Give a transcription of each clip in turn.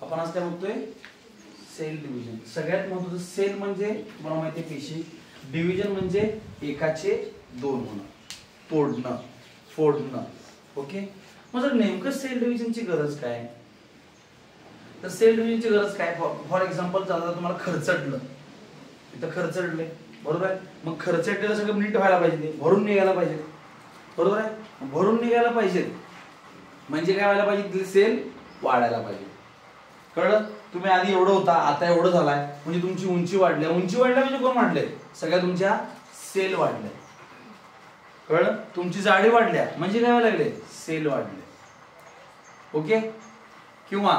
आपण आज काय बघतोय सेल डिव्हिजन. सगळ्यात महत्त्वाचं सेल म्हणजे तुम्हाला माहिती आहे पेशी, डिव्हिजन म्हणजे एकाचे दोन होणं, तोडणं, फोडणं. ओके, मग जर नेमकं सेल डिव्हिजनची गरज काय, तर सेल डिव्हिजनची गरज काय, फॉर एक्झाम्पल चालतं तुम्हाला खर्चटलं, इथं खर्चटले बरोबर आहे, मग खर्चटलेलं सगळं नीट व्हायला पाहिजे, भरून निघायला पाहिजे बरोबर आहे. भरून निघायला पाहिजे म्हणजे काय व्हायला पाहिजे, तिथे सेल वाढायला पाहिजे. कळलं, तुम्ही आधी एवढं होता आता एवढं झालाय म्हणजे तुमची उंची वाढल्या, उंची वाढल्या म्हणजे कोण वाढले, सगळ्या तुमच्या सेल वाढल्या. कळलं, तुमची जाडी वाढल्या म्हणजे काय व्हायला लागले, सेल वाढले. ओके, किंवा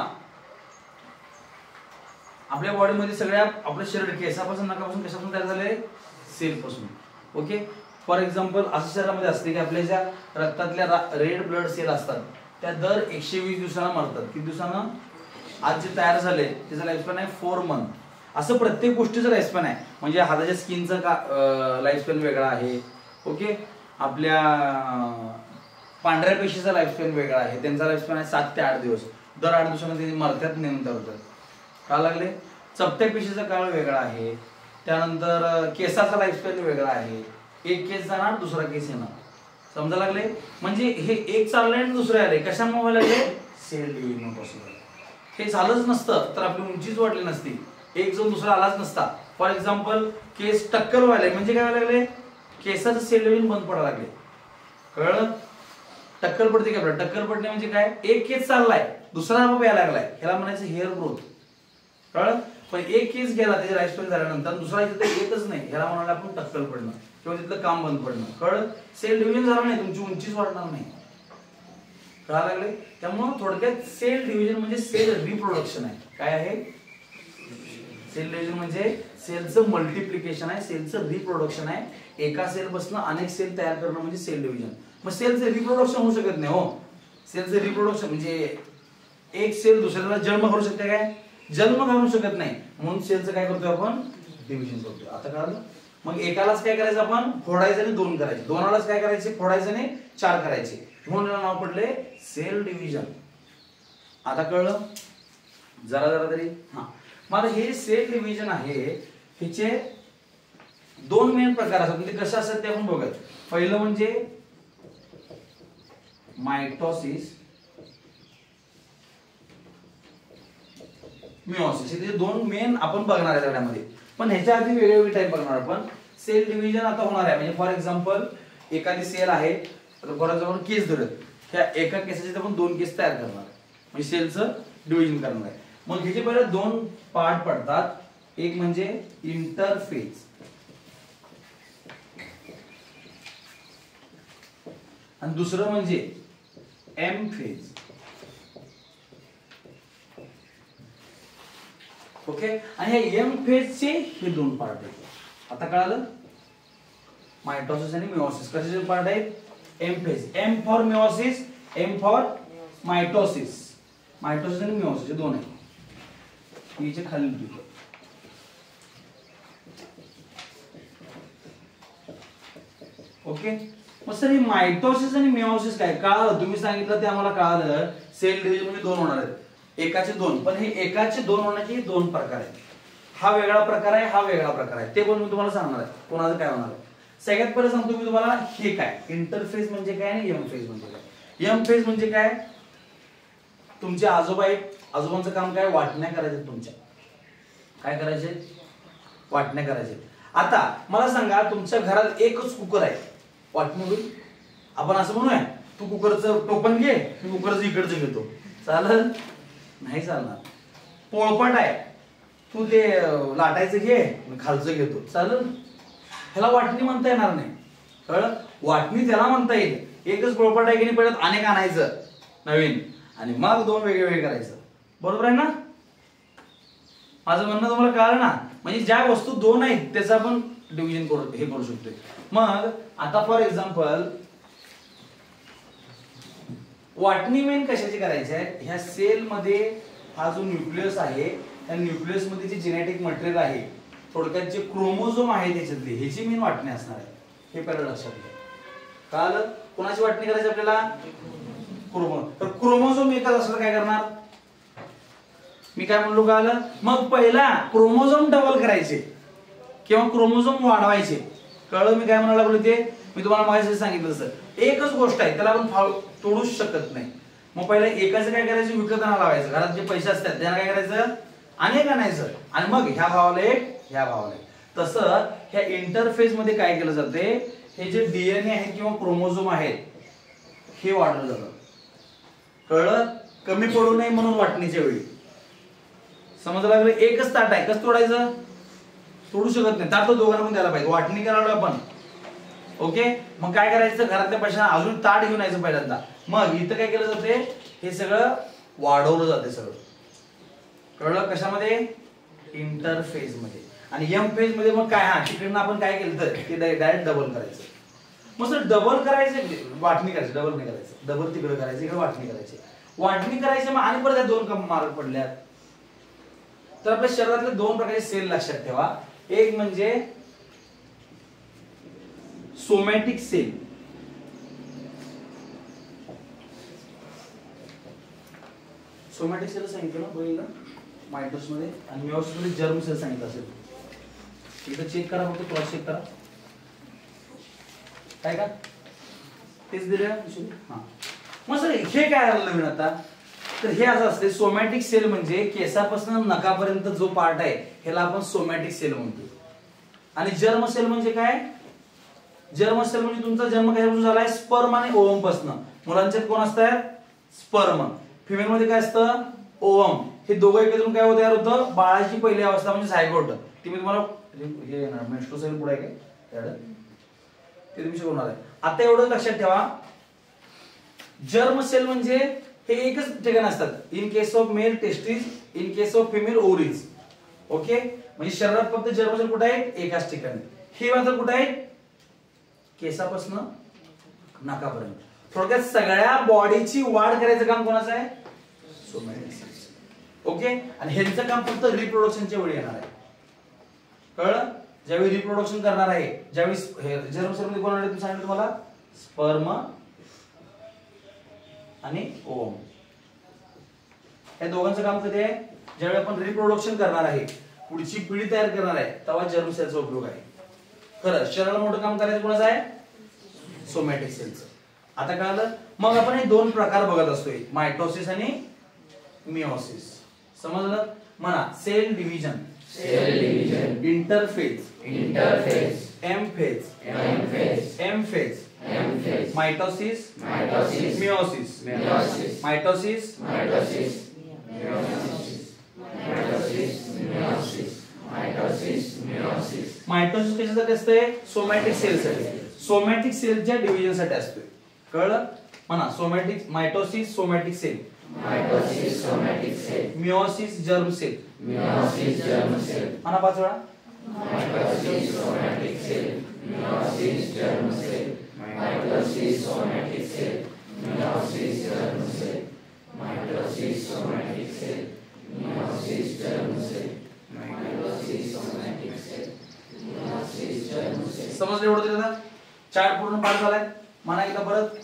आपल्या बॉडीमध्ये सगळ्या आपलं शरीर केसापासून नकापासून कशापासून तयार झाले, सेल पासून. ओके, फॉर एक्झाम्पल असं शरीरामध्ये असते की आपल्या ज्या रक्तातल्या रेड ब्लड सेल असतात त्या दर 120 दिवसांना मरतात. किती दिवसांना, आज जे तयार झाले त्याचं लाईफस्पॅन आहे 4 मंथ. असं प्रत्येक गोष्टीचं लाईफस्पॅन आहे. म्हणजे हाताच्या स्किनचं लाईफस्पॅन वेगळा आहे. ओके, आपल्या पांढऱ्या पेशीचा लाईफस्पॅन वेगळा आहे, त्यांचा लाईफस्पॅन आहे 7 ते 8 दिवस. दर 8 दिवसांना ते मरतात, नंतर होतात. का लागले, चपट्या पेशीचा काळ वेगळा आहे. त्यानंतर केसाचा लाईफस्पॅन वेगळा आहे. एक केस जाणार दुसरा केस येणार, समजा लागले. म्हणजे हे एक चाललंय आणि दुसरे आले, कशामुळे लागले, सेल डिव्हिजन पासून. हे झालंच नसतं तर आपली उंचीच वाढली नसती, एक जण दुसरा आलाच नसता. फॉर एक्झाम्पल केस टक्कल व्हायला म्हणजे काय व्हायला लागले, केसाचं सेल डिव्हिजन बंद पडायला लागले. कळलं, टक्कल पडते का, टक्कल पडणे म्हणजे काय, एक केस चाललाय दुसरा यायला लागलाय, ह्याला म्हणायचं हेअर ग्रोथ. कळलं, पण एक केस गेला त्याचे लाईफस्पॅन झाल्यानंतर दुसरा तिथे येतच नाही, ह्याला म्हणायला आपण टक्कल पडणं किंवा तिथलं काम बंद पडणं. कळलं, सेल डिव्हिजन झालं नाही, तुमची उंचीच वाढणार नाही. कळायला लागले, त्यामुळे थोडक्यात सेल डिव्हिजन म्हणजे सेल रिप्रोडक्शन आहे. काय आहे, सेल डिव्हिजन म्हणजे सेलचं मल्टिप्लिकेशन आहे, सेलचं रिप्रोडक्शन आहे. एका सेल पासून अनेक सेल तयार करणं म्हणजे सेल डिव्हिजन. मग सेलचं रिप्रोडक्शन होऊ शकत नाही. हो, सेलचं रिप्रोडक्शन म्हणजे एक सेल दुसऱ्याला जन्म करू शकते काय, जन्म घालू शकत नाही. म्हणून सेलचं काय करतोय आपण, डिव्हिजन करतोय. आता कळलं, मग एकालाच काय करायचं आपण, फोडायचं आणि 2 करायचे, दोनालाच काय करायचे, फोडायचं आणि 4 करायचे, म्हणून याला नाव पडले सेल डिव्हिजन. आता कळलं जरा जरा तरी. हा, मग हे सेल डिव्हिजन आहे, ह्याचे 2 मेन प्रकार असतात. म्हणजे कसं असतात ते आपण बघूया. पहिलं म्हणजे मायटोसिस, मिओसिस. हे 2 मेन आपण बघणार आहे त्यामध्ये, पण ह्याच्या आधी वेगवेगळे टाईप बघणार आपण. सेल डिव्हिजन आता होणार आहे म्हणजे फॉर एक्झाम्पल एखादी सेल आहे, फॉर एक्झाम्पल केस धरत, ह्या एका केसाचे आपण 2 केस तयार करणार म्हणजे सेलचं डिव्हिजन करणार आहे. मग ह्याचे पहिले 2 पार्ट पडतात. एक म्हणजे इंटरफेज आणि दुसरं म्हणजे एम फेज. ओके, आणि हे एम फेजचे हे 2 पार्ट आहेत. आता कळालं, मायटोसिस आणि मिओसिस कशाचे पार्ट आहेत, M phase. M for meiosis, M for mitosis. Mitosis आणि मिओसिस हे 2 आहेत. हिचे खाली लिहितो. ओके, मग सर हे मायटोसिस आणि मिओसिस काय कळालं, तुम्ही सांगितलं ते आम्हाला कळालं. सेल डिव्हिजन म्हणजे 2 होणार आहेत, एकाचे 2. पण हे एकाचे 2 होण्याचे 2 प्रकार आहेत. हा वेगळा प्रकार आहे, हा वेगळा प्रकार आहे. ते पण मी तुम्हाला सांगणार आहे कोणाचं काय होणार आहे. सगळ्यात पहिले सांगतो मी तुम्हाला हे काय, इंटरफेज म्हणजे काय आणि एम फेज म्हणजे काय. एम फेज म्हणजे काय, तुमचे आजोबा आहेत, आजोबांचं काम काय, वाटण्या करायचे तुमच्या. काय करायचे, वाटण्या करायचे. आता मला सांगा, तुमच्या घरात एकच कुकर आहे, वाटणी होईल. आपण असं म्हणूया, तू कुकरचं टोपण घे, मी कुकरचं इकडचं घेतो, चालेल, नाही चालणार. पोळपाट आहे, तू ते लाटायचं घे, मी खालचं घेतो, चालेल, ह्याला वाटणी म्हणता येणार नाही. कळलं, वाटणी त्याला म्हणता येईल. एकच पोळपाट आहे की नाही, परत अनेक आणायचं नवीन आणि मग 2 वेगळे वेगळे करायचं. बरोबर आहे ना, माझं म्हणणं तुम्हाला कळलं ना. म्हणजे ज्या वस्तू 2 आहेत त्याचं आपण डिव्हिजन करू शकतोय. मग आता फॉर एक्झाम्पल वाटणी मेन कशाची करायची आहे, ह्या सेल मध्ये हा जो न्यूक्लियस आहे, त्या न्यूक्लियस मध्ये जे जेनेटिक मटेरियल आहे, थोडक्यात जे क्रोमोझोम आहे त्याच्यातले, ह्याची मेन वाटणी असणार आहे. हे पहिलं लक्षात घ्या. कळलं, कोणाची वाटणी करायची आपल्याला, क्रोमोझोम. तर क्रोमोझोम एकच असलं काय करणार, मी काय म्हणलो का आलं, मग पहिला क्रोमोझोम डबल करायचे किंवा क्रोमोझोम वाढवायचे. कळलं मी काय म्हणायला लागलो ते? मी तुम्हाला माहिती सांगितलं सर, एकच गोष्ट आहे त्याला आपण तोडूच शकत नाही. मग पहिला एकाचं काय करायचं, विकताना लावायचं. घरात जे पैसे असतात त्यांना काय करायचं, अनेक आणायचं आणि मग ह्या भावाला एक, ह्या भावाला एक. तसं ह्या इंटरफेस मध्ये काय केलं जाते, हे जे डीएनए आहेत किंवा क्रोमोझोम आहेत हे वाढवलं जातं. कळलं? कमी पडू नये म्हणून वाटणीच्या वेळी. समजलं लागलं? एकच ताट आहे, कसं तोडायचं? तोडू शकत नाही, ताट तो दोघांना पण द्यायला पाहिजे. वाटणी करायला आपण. ओके, मग काय करायचं, घरातल्या पैशांना अजून ताट घेऊन यायचं पहिल्यांदा. मग इथं काय केलं जाते, हे सगळं वाढवलं जाते सगळं. कळलं? कशामध्ये? इंटरफेज मध्ये. आणि एम फेज मध्ये मग काय, हा तिकडनं आपण काय केलं तर ते डायरेक्ट डबल करायचं. मग सर डबल करायचं, वाटणी करायची, डबल नाही करायचं. डबल तिकडे करायचं, इकडे वाटणी करायची. वाटणी करायचं मग आणि परत दोन कम मार्क पडल्यात. तर आपल्या शरीरातले दोन प्रकारचे सेल लक्षात ठेवा. एक म्हणजे सोमॅटिक सेल. सोमॅटिक सेल सांगितलं ना बघितलं मायटोसिस मध्ये, आणि मेयोसिस मध्ये जर्म सेल सांगितलं असेल. इथं चेक करा, फक्त क्रॉस चेक करा. काय का तेच दिले. हा, मग सर हे काय आलं नवीन आता, तर हे असं असते, सोमॅटिक सेल म्हणजे केसापासून नखापर्यंत जो पार्ट आहे ह्याला आपण सोमॅटिक सेल म्हणतो. आणि जर्म सेल म्हणजे काय, जर्म सेल म्हणजे तुमचा जन्म कशापासून झालाय, स्पर्म आणि ओवम पासून. मुलांच्यात कोण असतात, स्पर्म. फिमेल मध्ये काय असतं, ओवम. हे दोघं एकत्र काय होत तयार होतं, बाळाची पहिली अवस्था म्हणजे झायगोट. ती मी तुम्हाला हे मेन्स्ट्रुअल पुढे आहे काय ते तुम्ही शिकवणार आहे. आता एवढं लक्षात ठेवा, जर्म सेल म्हणजे हे एकच ठिकाणी असतात. In case of male testis, in case of female ovaries. Okay, म्हणजे शरीरात फक्त जर्म सेल कुठे आहेत, एकाच ठिकाणी. हे मात्र कुठे आहेत, केसापासून नाकापर्यंत. थोडक्यात सगळ्या बॉडीची वाढ करायचं काम कोणाचं आहे, सोमॅटिक सेल्स. ओके, आणि ह्यांचं काम फक्त रिप्रोडक्शनच्या वेळी येणार आहे. कळलं? ज्यावेळी रिप्रोडक्शन करणार आहे, ज्यावेळी जर्म सेल मध्ये कोण आहे तुम्ही सांगितलं तुम्हाला, स्पर्म आणि ओवम. या दोघांचं काम कधी आहे, ज्यावेळी आपण रिप्रोडक्शन करणार आहे, पुढची पिढी तयार करणार आहे, तेव्हा जर्म सेलचा उपयोग आहे. खरं शरीराला मोठं काम करायचं कोणाचं आहे, सोमॅटिक सेलचं. आता कळलं? मग आपण हे दोन प्रकार बघत असतोय, मायटोसिस आणि मियोसिस. समजलं? म्हणा, cell division, cell division, interphase, interphase, M phase, M phase, M phase, M phase, mitosis, mitosis, meiosis, meiosis, mitosis, mitosis, meiosis, mitosis, meiosis, mitosis, meiosis. Mitosis कशासाठी असते, सोमॅटिक सेलसाठी. सोमॅटिक सेलच्या डिव्हिजन साठी असते. कळलं? म्हणा, somatic, mitosis somatic cell, mitosis somatic cell, meiosis germ cell, meiosis germ cell. म्हणा 5 वेळा. Mitosis somatic cell, meiosis germ cell, mitosis somatic cell, meiosis germ cell, mitosis somatic cell, meiosis germ cell, mitosis somatic cell, meiosis germ cell. समजलं एवढं तरी? आता chart पूर्ण पाठ झालाय. म्हणा एकदा परत.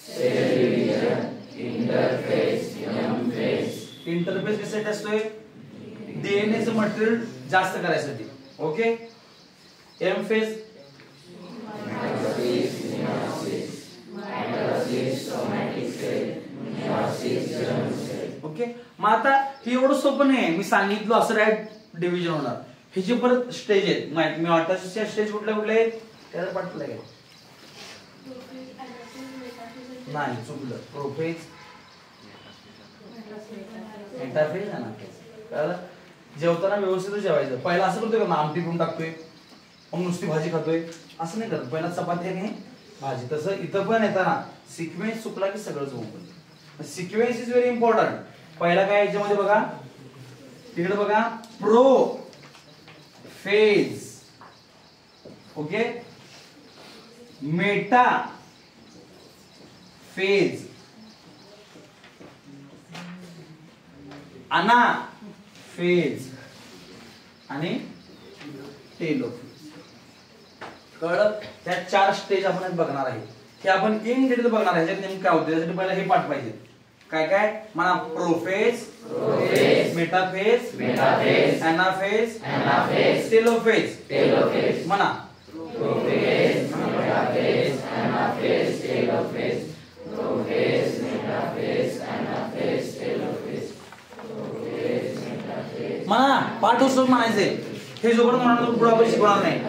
Cell division, interphase, M phase. Interphase कशासाठी असतोय, डीएनए चं मटेरियल जास्त करायसाठी. Okay, M phase mitosis, meiosis, mitosis somatic cell, meiosis germ cell. Okay. मग आता हे एवढं सोपं नाही, मी सांगितलं असं डायरेक्ट डिव्हिजन होणार. हे जे परत स्टेज आहेत, मायटोसिसच्या स्टेज कुठल्या कुठल्या आहेत त्याला पाठवलं आहे. नाही, चुकलं. Prophase, metaphase, anaphase. कळलं? जेवताना व्यवस्थित जेवायचं. पहिला असं करतोय का, आमटी करून टाकतोय मग नुसती भाजी खातोय, असं नाही करत. पहिला चपाती आणि भाजी. तसं इथं पण येताना सिक्वेन्स चुकला की सगळंच होतं. Sequence is very important. पहिला काय याच्यामध्ये बघा, तिकडे बघा, pro phase. Okay, Meta phase, अना फेज आणि टेलोफेज. कळलं? त्या 4 स्टेज आपण बघणार आहे. हे आपण इन डिटेल बघणार आहे. ह्याच्यात नेमकं काय होतं त्यासाठी पहिला हे पाठ पाहिजे. काय काय म्हणा? प्रोफेज, मेटाफेज, एनाफेज, टेलोफेज म्हणा. म्हणा पाठ उत्सव म्हणायचे. हे जोपर्यंत म्हणणार पुढे आपण शिकवणार नाही.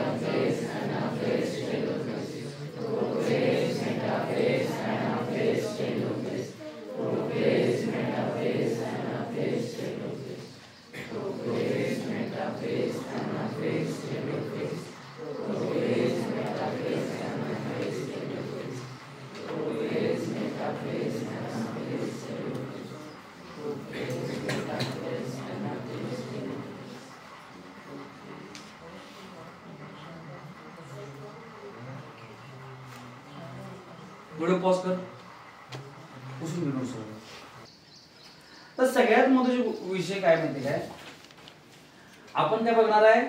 व्हिडिओ पॉज कर. तर सगळ्यात महत्त्वाचे विषय काय माहिती काय? आपण काय बघणार आहे?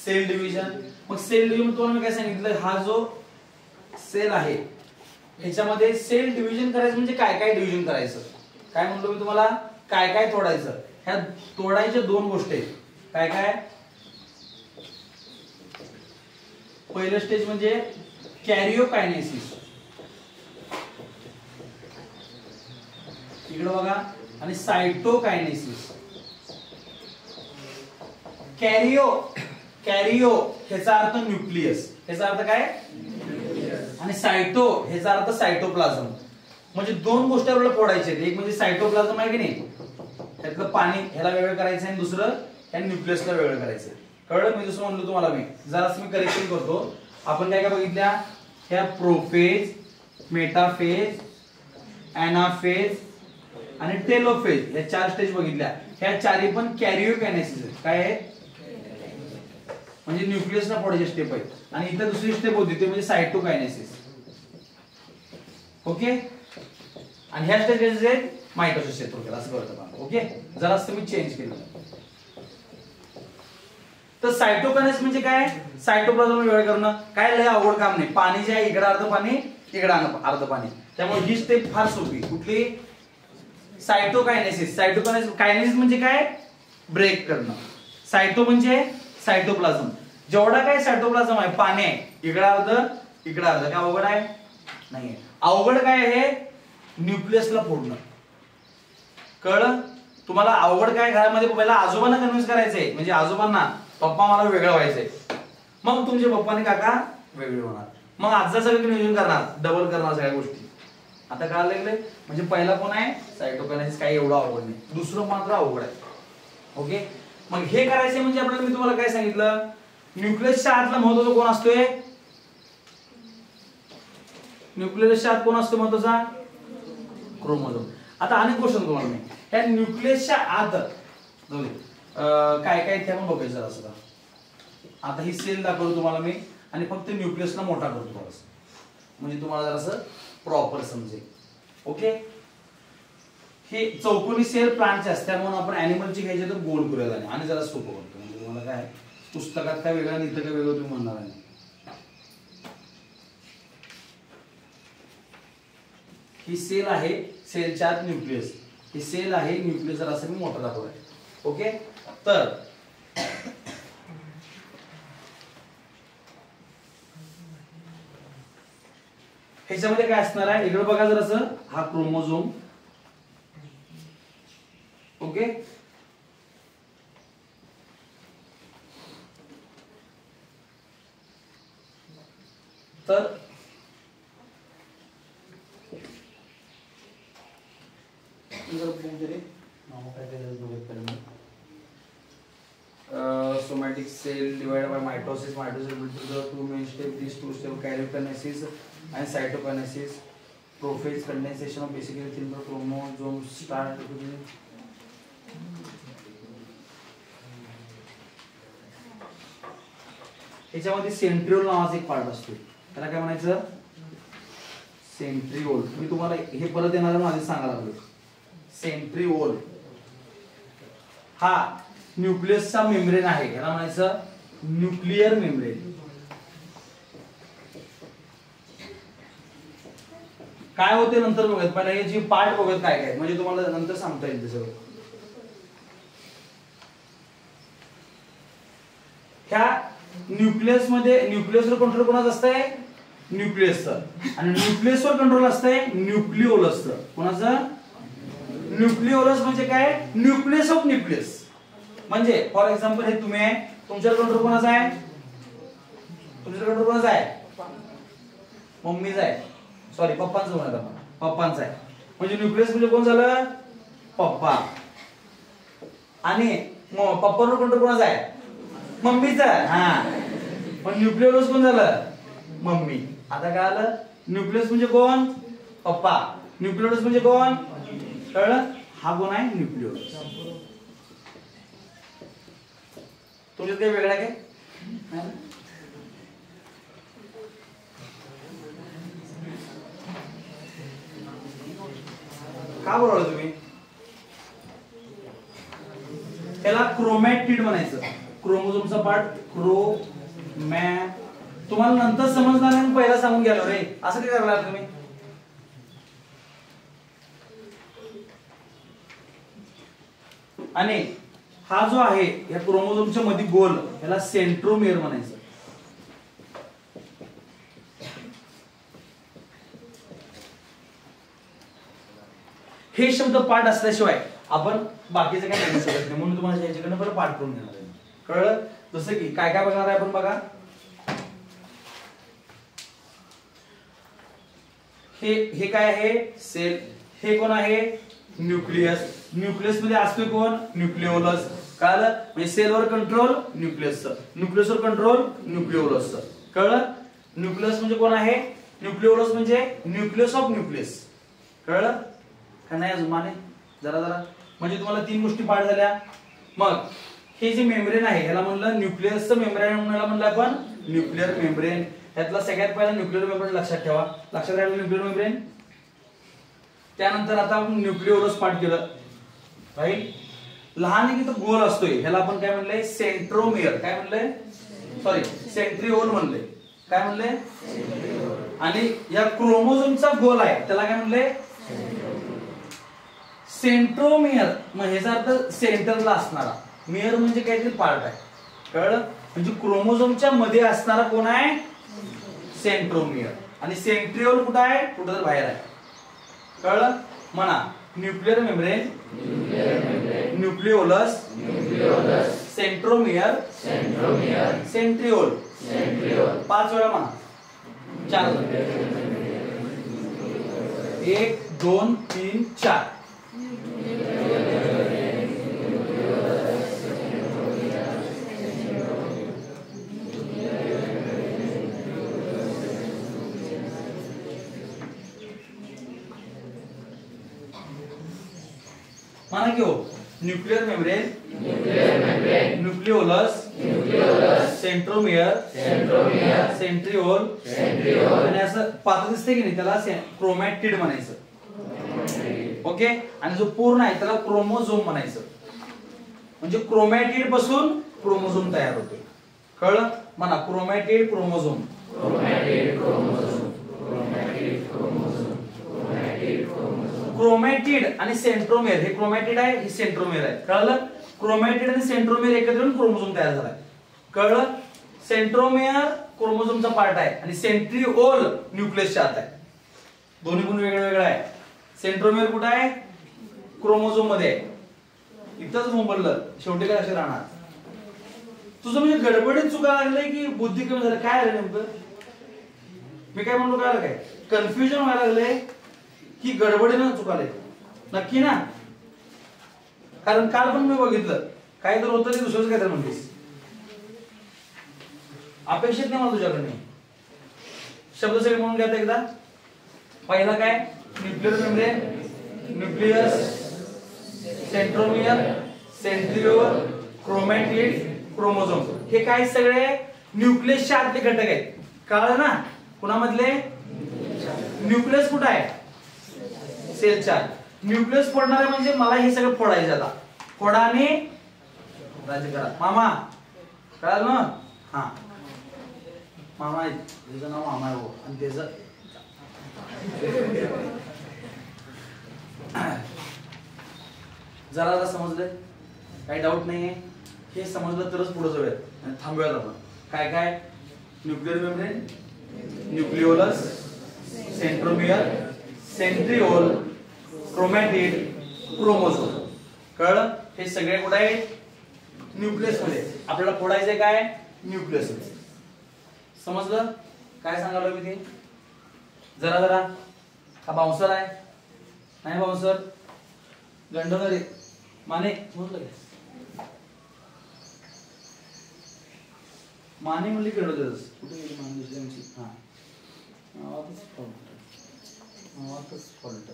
Cell division. मग सेल डिव्हिजन तुम्हाला मी काय सांगितलं, हा जो सेल आहे ह्याच्यामध्ये सेल डिव्हिजन करायचं म्हणजे काय काय डिव्हिजन करायचं. काय म्हणतो मी तुम्हाला? काय काय तोडायचं. ह्या तोडायच्या दोन गोष्टी आहेत. काय काय? पहिलं स्टेज म्हणजे कॅरिओकायनेसिस. इकडे बघा. आणि सायटोकायनेसिस. कॅरिओ ह्याचा अर्थ न्यूक्लियस. ह्याचा अर्थ काय? आणि सायटो ह्याचा अर्थ सायटोप्लाझम. म्हणजे दोन गोष्टी आपल्याला फोडायच्या आहेत. एक म्हणजे सायटोप्लाझम आहे की नाही, त्यातलं पाणी ह्याला वेगळं करायचं आणि दुसरं ह्या न्यूक्लियसला वेगळं करायचं. कळलं? मी जसं म्हणलो तुम्हाला, मी जरासं मी करेक्शन करतो. आपण काय काय बघितल्या? ह्या प्रोफेज, मेटाफेज, एनाफेज आणि टेलोफेज या 4 स्टेज बघितल्या. ह्या चारही पण कॅरिओकायनेसिस आहेत. काय आहे? म्हणजे न्यूक्लियसला फोडायची स्टेप आहे. आणि इथं दुसरी स्टेप होती ते म्हणजे सायटोकायनेसिस. ओके. आणि ह्या स्टेजेस आहेत मायटोसिस आहेत. असं करतो. ओके. जरासं मी चेंज केलं. तर सायटोकायनेसिस म्हणजे काय? सायटोप्लाझम वेगळं करणं. काय लय अवघड काम नाही. पाणी जे आहे इकडे अर्ध पाणी, इकडे अर्ध पाणी. त्यामुळे ही स्टेप फार सोपी. कुठली? सायटोकायनेसिस. कायनेसिस म्हणजे काय? ब्रेक करणं. सायटो म्हणजे सायटोप्लाझम. जेवढा काय सायटोप्लाझम आहे, पाणी आहे, इकडे अर्ध, इकडे अर्ध. काय अवघड आहे? नाही. अवघड काय आहे? न्यूक्लियसला फोडणं. कळलं तुम्हाला? अवघड काय? घरामध्ये पहिला आजोबांना कन्व्हिन्स करायचंय. म्हणजे आजोबांना पप्पा मला वेगळं व्हायचंय. मग तुमचे पप्पा आणि काका वेगळे होणार. मग आजचा सगळं नियोजन करणार, डबल करणार सगळ्या गोष्टी. आता काय लागले? म्हणजे पहिला कोण आहे? सायटोकायनेसिस. काही एवढं अवघड नाही. दुसरं मात्र अवघड आहे. ओके. मग हे करायचं म्हणजे आपल्याला मी तुम्हाला काय सांगितलं? न्यूक्लियसच्या आतला महत्त्वाचा कोण असतोय? न्यूक्लियसच्या आत कोण असतो महत्त्वाचा? क्रोमोझोम. आता अनेक गोष्ट तुम्हाला मी ह्या न्यूक्लियसच्या आत काय काय ते आपण बघायचं जरा. आता ही सेल दाखवतो तुम्हाला मी आणि फक्त न्यूक्लियसला मोठा करतो थोडासा, म्हणजे तुम्हाला जरासं प्रॉपर समजेल. ओके. हे चौकोनी सेल प्लांटचे असते म्हणून आपण ॲनिमलची घ्यायची तर गोल करूया आणि जरा सोपं करतो. म्हणजे तुम्हाला काय पुस्तकात काय वेगळं आणि इथं काय वेगळं तुम्ही म्हणणार नाही. ही सेल आहे, सेलच्या आत न्यूक्लियस. ही सेल आहे, न्यूक्लियस असं मी मोठा दाखवलाय. ओके. तर ह्याच्यामध्ये काय असणार आहे? इकडे बघा जरासं. हा क्रोमोझोम. ओके. तर somatic cell divided by mitosis. Mitosis will be the two main steps. These two steps: karyokinesis and cytokinesis. Prophase condensation of basically thin chromosomes start. ह्याच्यामध्ये सेंट्रिओल नावाचा एक पार्ट असतो. त्याला काय म्हणायचं? सेंट्रिओल. मी तुम्हाला हे परत येणार माझे सांगायला लागलो. सेंट्रिओल हा न्यूक्लियसचा मेम्ब्रेन आहे. याला म्हणायचं न्यूक्लियर मेम्ब्रेन. काय होते नंतर बघत, पहिला हे जी पार्ट बघत काय काय, म्हणजे तुम्हाला नंतर सांगता येईल ते सगळं. ह्या न्यूक्लियस मध्ये, न्यूक्लियसवर कंट्रोल कोणाचं असतंय? न्यूक्लियसचं. आणि न्यूक्लियसवर कंट्रोल असतंय न्यूक्लिओलसचं. कोणाचं? न्यूक्लिओलस. म्हणजे काय? Nucleus of nucleus. म्हणजे फॉर एक्झाम्पल हे तुम्ही आहे, तुमच्यावर कंट्रोल कोणाचा आहे? तुमच्यावर कंट्रोल कोणाचा आहे? मम्मीचा आहे, सॉरी पप्पांचं म्हणत आपण, पप्पांचा आहे. म्हणजे न्यूक्लियस म्हणजे कोण झालं? पप्पा. आणि पप्पावर कंट्रोल कोणाचा आहे? मम्मीचा. हा, पण न्यूक्लिओलस कोण झालं? मम्मी. आता काय आलं? न्यूक्लियस म्हणजे कोण? पप्पा. न्यूक्लिओलस म्हणजे कोण? कळलं? हा कोण आहे? न्यूक्लिओलस. तुमच्यात काही वेगळं काय? का बोलवलं तुम्ही? त्याला क्रोमॅटिड म्हणायचं. क्रोमोझोमचा पार्ट तुम्हाला नंतर समजणार नाही, पहिला सांगून गेलो रे. असं काय करणार तुम्ही? आणि हा जो आहे या क्रोमोझोमच्या मध्ये गोल, याला सेंट्रोमियर म्हणायचं. हे शब्द पाठ असल्याशिवाय आपण बाकीचं काय म्हणू शकत नाही, म्हणून तुम्हाला याच्याकडनं पण पाठ करून घेणार आहे. कळलं? जसं की काय काय बघणार आहे आपण बघा. हे काय आहे? सेल. हे कोण आहे? न्यूक्लियस. न्यूक्लियस मध्ये असतोय कोण? न्यूक्लिओलस. कळलं? म्हणजे सेलवर कंट्रोल न्यूक्लियसचं, न्यूक्लियसवर कंट्रोल न्यूक्लिओलसचं. कळलं? न्यूक्लियस म्हणजे कोण आहे? न्यूक्लिओलस म्हणजे न्यूक्लियस ऑफ न्यूक्लियस. कळलं का नाही? अजून माने जरा जरा. म्हणजे तुम्हाला 3 गोष्टी पाठ झाल्या. मग हे जे मेम्ब्रेन आहे याला म्हणलं न्यूक्लियसचं मेम्ब्रेन, म्हणलं आपण न्यूक्लिअर मेम्ब्रेन. यातला सगळ्यात पहिला न्यूक्लिअर मेम्ब्रेन लक्षात ठेवा. लक्षात राहिलं न्यूक्लिअर मेम्ब्रेन. त्यानंतर आता आपण न्यूक्लिओलस पाठ केलं, राईट. लहान आहे की तो गोल असतोय, ह्याला आपण काय म्हणलंय? सेंट्रोमियर. काय म्हणलंय? Sorry, centriole म्हणलंय. काय म्हणलंय? आणि या क्रोमोझोमचा गोल आहे त्याला काय म्हणलंय? सेंट्रोमियर. मग ह्याचा अर्थ सेंटरला असणारा. मियर म्हणजे काहीतरी पार्ट आहे. कळलं? म्हणजे क्रोमोझोमच्या मध्ये असणारा कोण आहे? सेंट्रोमियर. आणि सेंट्रिओल कुठं आहे? कुठं तर बाहेर आहे. कळलं? म्हणा nuclear membrane, nucleolus, centromere, centriole. 5 वेळा म्हणा. 4. 1 2 3 4. माना क्यों? Nuclear membrane, nucleolus, centromere, centriole. आणि असं पातळ दिसते की नाही, त्याला क्रोमॅटिड म्हणायचं. ओके. आणि जो पूर्ण आहे त्याला क्रोमोझोम म्हणायचं. म्हणजे क्रोमॅटिड पासून क्रोमोझोम तयार होतो. कळलं? म्हणा क्रोमॅटिड क्रोमोझोम. क्रोमॅटिड आणि सेंट्रोमियर. हे क्रोमॅटिड आहे, हे सेंट्रोमियर आहे. कळलं? क्रोमॅटिड आणि सेंट्रोमियर एकत्र येऊन क्रोमोझोम तयार झालाय. कळलं? सेंट्रोमियर क्रोमोझोमचा पार्ट आहे आणि सेंट्रिओल न्यूक्लियसच्या आत आहे. दोन्ही पण वेगळं आहे. सेंट्रोमियर कुठे आहे? क्रोमोझोम मध्ये आहे. इथंच बोंबललं, शेवटी काय असे राहणार. तुझं म्हणजे गडबडीत चुका लागलंय की बुद्धी कमी झाली? काय आलं नेमकं? मी काय म्हणलो काय काय? कन्फ्युजन व्हायला लागलंय की गडबडीनं चुकाले? नक्की ना? कारण काल पण मी बघितलं काय तर होतं ते दुसरंच काय तर म्हणतेस. अपेक्षित नाही मला तुझ्याकडे. शब्द सगळे म्हणून घ्या एकदा. पहिला काय? Nuclear membrane, nucleus, centromere, centriole, chromatid, chromosome. हे काय सगळे न्यूक्लियसचे आतले घटक आहेत. कळलं ना? कुणामधले? न्यूक्लियस कुठं आहे? सेलच्या. न्यूक्लियस फोडणार आहे म्हणजे मला हे सगळं फोडायचं. आता फोडा आणि राज्य करा. मामा कळलं ना? हा, मामा आहे, त्याचं नाव मामा आहे. आणि त्याचं जरा समजलं? काही डाऊट नाहीये? हे समजलं तरच पुढे जाऊयात आणि थांबूयात आपण. काय काय? Nuclear membrane, nucleolus, centromere, centriole, chromatid, chromosome. कळलं? हे सगळे कुठे आहेत? न्यूक्लियस मध्ये. आपल्याला फोडायचंय काय? न्यूक्लियस. समजलं काय सांगायला मी ते? जरा जरा. हा बाउन्सर आहे? नाही बाउन्सर. गंडवणार आहे माने. माने म्हणली गंडवतच. कुठे गेली माने दुसऱ्यांची? हा आवाजच फॉल्ट.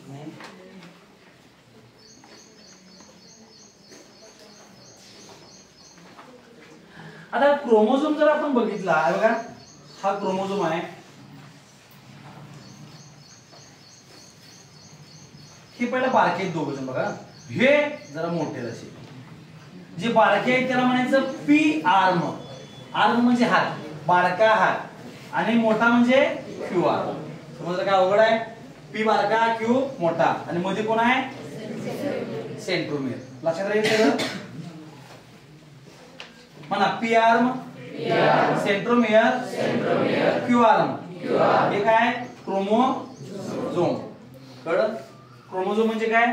नाही आता क्रोमोझोम जर आपण बघितला बघा, हा क्रोमोझोम आहे. हे पहिला बारके आहेत दोघ जण बघा. हे जरा मोठे असे. जे बारके आहेत त्याला म्हणायचं पी आर्म. आर्म म्हणजे हात, बारका हात, आणि मोठा म्हणजे क्यू आर्म. समजलं काय अवघड आहे? पी बारका, क्यू मोठा, आणि मध्ये कोण आहे? सेंट्रोमियर. लक्षात राहील? म्हणा P arm, centromere, Q arm. हे काय? क्रोमोझोम. कळलं? क्रोमोझोम म्हणजे काय?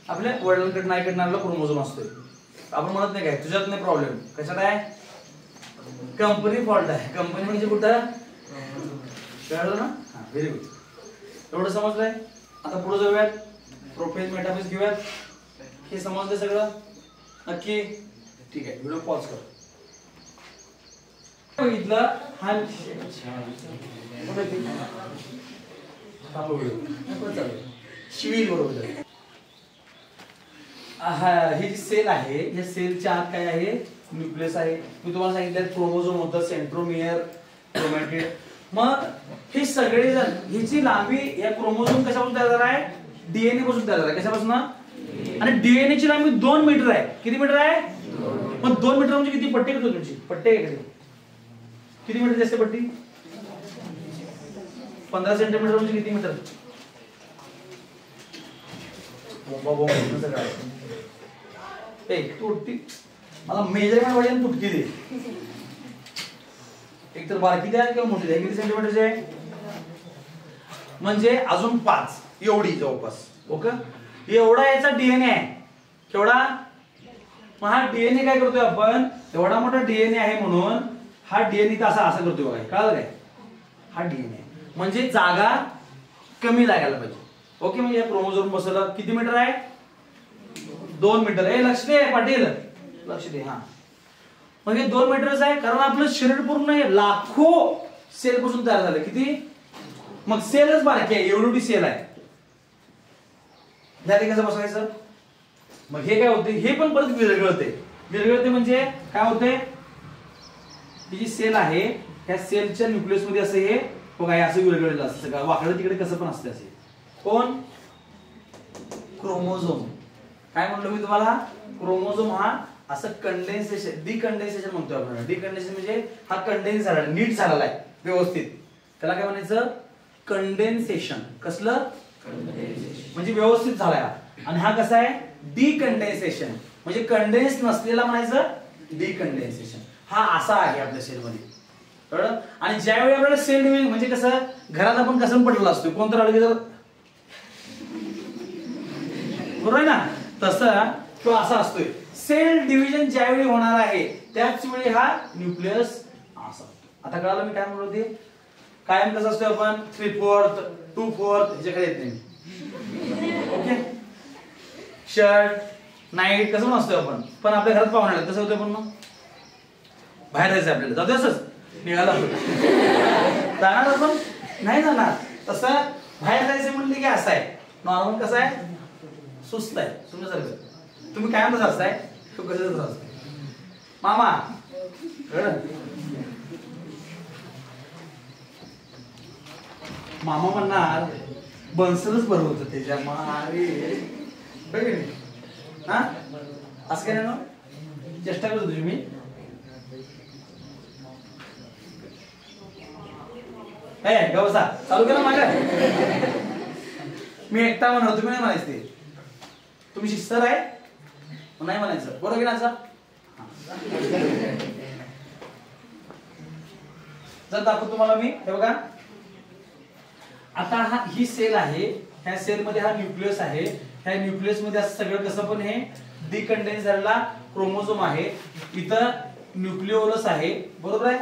आपल्या वडिलांकडे नाही कडनारला क्रोमोझोम असतोय. आपण म्हणत नाही काय तुझ्यात नाही प्रॉब्लेम. कशात आहे? कंपनी फॉल्ट आहे. कंपनी म्हणजे कुठं? कळलं ना? हा, व्हेरी गुड. एवढं समजलंय? आता पुढे जाऊयात. प्रोफेज मेटाफेज घेऊयात. हे समजलं सगळं नक्की? ठीक आहे, व्हिडिओ पॉज कर. बघितलं हा शिवील बरोबर. ही जी सेल आहे या सेलच्या आत काय आहे? न्यूक्लियस आहे. मी तुम्हाला सांगितलं क्रोमोझोम होतं, सेंट्रोमियर, क्रोमॅटिड. मग हे सगळे जण ह्याची लांबी या क्रोमोझोम कशापासून तयार झाला आहे? डीएनए पासून तयार झाला. कशापासून? आणि डीएनए ची लांबी 2 मीटर आहे. किती मीटर आहे? मग 2 मीटर म्हणजे किती? पट्टी किती तुमची? पट्टी आहे किती मीटर असते पट्टी? 15 सेंटीमीटर म्हणजे किती मीटर? मला मेजरमेंट वाढेल तुटकी दे. एक तर बारकी द्या किंवा मोठी द्या. किती सेंटीमीटरचे आहे? म्हणजे अजून 5 एवढी जवळपास. ओके, एवढा याचा डीएनए आहे. केवढा? मग हा डीएनए काय करतोय आपण? एवढा मोठा डीएनए आहे म्हणून हा डीएनए असा असं करतोय बघा. कळलं काय? हा डीएनए म्हणजे जागा कमी लागायला पाहिजे. ओके, म्हणजे क्रोमोझोम बसवलं. किती मीटर आहे? 2 मीटर. हे लक्ष दे पाटील, लक्ष दे. हा, मग हे 2 मीटरच आहे कारण आपलं शरीर पूर्ण लाखो सेल पासून तयार झालं. किती? मग सेलच बारकी आहे. एवढी सेल आहे. त्यात कसं बसवायचं? मग हे काय होते? हे पण परत विरघळते. विरघळते म्हणजे काय होते? ही जी सेल आहे ह्या सेलच्या न्यूक्लियस मध्ये असं हे बघा असं विरघळलेलं असतं. सगळं वाकडं तिकडे कसं पण असते असे. कोण? क्रोमोझोम. काय म्हणलो मी तुम्हाला? क्रोमोझोम हा असं कंडेन्सेशन, डिकंडेन्सेशन म्हणतो आपण. डिकंडेन्सेशन म्हणजे हा कंडेन्स झाला, नीट झालेला आहे व्यवस्थित. त्याला काय म्हणायचं? कंडेन्सेशन. कसलं? म्हणजे व्यवस्थित झालाय. आणि हा कसा आहे? डिकंडेन्सेशन म्हणजे कंडेन्स नसलेला म्हणायचं डिकंडेन्सेशन. हा असा आहे आपल्या सेल मध्ये. कळलं? आणि ज्यावेळी आपल्याला सेल डिव्हिजन म्हणजे कसं घरात आपण कसं पडलेला असतो, कोणतं आलं की जर बरोबर आहे ना, तसं तो असा असतोय. सेल डिव्हिजन ज्यावेळी होणार आहे त्याच वेळी हा न्यूक्लियस असा असतो. आता कळालं मी काय म्हणत होते? कायम कसं असतोय आपण 3/4 2/4 ह्याच्याकडे येत नाही. ओके, शर्ट नाईट कसं नसतोय आपण. पण आपल्या घरात पाहुणे आले कसं होतं? पण मग बाहेर जायचं आपल्याला, जाऊ असंच निघाला जाणार आपण नाही जाणार. तसं बाहेर जायचं म्हणले की असं आहे. नॉर्मल कसं आहे? सुस्त आहे तुमच्यासारखं. तुम्ही काय म्हणत असताय? तो कसं असताय मामा? मामा म्हणणार बन्सलच बरं होतं त्याच्या. हा असं काय ना चेष्टा करतो तुझी मी. गवसा चालू केला माझ्या मी एकटा म्हणतो तुम्ही नाही म्हणायचं ते तुम्ही शिस्तर आहे नाही म्हणायचं बरोबर ना सर जर दाखवतो तुम्हाला मी हे बघा आता ही सेल आहे ह्या सेल मध्ये हा न्यूक्लियस आहे ह्या न्यूक्लियस मध्ये असं सगळं कसं पण हे डिकंडेन्स झालेला क्रोमोझोम आहे इथं न्यूक्लिओलस आहे बरोबर